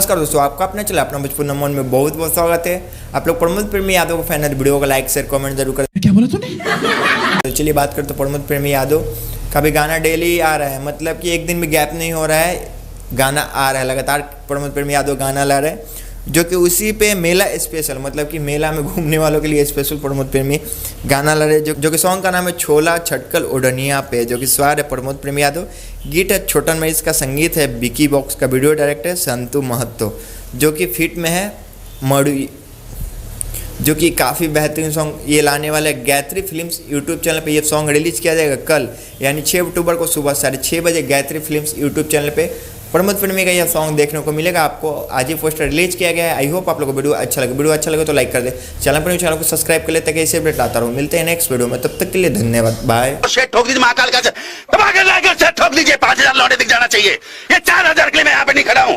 नमस्कार दोस्तों, आपका अपना चला अपना भोजपुरी नमन में बहुत बहुत स्वागत है। आप लोग प्रमोद प्रेमी यादव को फैन है तो वीडियो को लाइक शेयर कमेंट जरूर करें। क्या बोला तूने? तो चलिए बात करते प्रमोद प्रेमी यादव का भी गाना डेली आ रहा है, मतलब कि एक दिन भी गैप नहीं हो रहा है, गाना आ रहा है लगातार। प्रमोद प्रेमी यादव गाना ला रहे हैं जो कि उसी पे मेला स्पेशल, मतलब कि मेला में घूमने वालों के लिए स्पेशल प्रमोद प्रेमी गाना ला रहे हैं जो कि सॉन्ग का नाम है छोला छटकल ओढ़निया पे, जो कि स्वर है प्रमोद प्रेमी यादव, गीत है छोटन मरीज का, संगीत है बिकी बॉक्स का, वीडियो डायरेक्टर है संतू महतो, जो कि फिट में है मड़ु, जो कि काफ़ी बेहतरीन सॉन्ग ये लाने वाले। गायत्री फिल्म्स यूट्यूब चैनल पे ये सॉन्ग रिलीज किया जाएगा कल, यानी 6 अक्टूबर को सुबह 6:30 बजे गायत्री फिल्म्स यूट्यूब चैनल पे प्रमोद प्रेमी का यह सॉन्ग देखने को मिलेगा आपको। आज ही पोस्टर रिलीज किया गया है। आई होप आप लोगों को वीडियो अच्छा लगे तो लाइक कर दे, चैनल को सब्सक्राइब कर ले ताकि ऐसे अपडेट आता रहूँ। मिलते हैं नेक्स्ट वीडियो में, तब तक के लिए धन्यवाद, बाय। ठोक दीजिए महाकाल का ठोक दीजिए, 5000 लौटे दिख जाना चाहिए। ये 4000 के लिए मैं यहाँ पे नहीं खड़ा हूँ।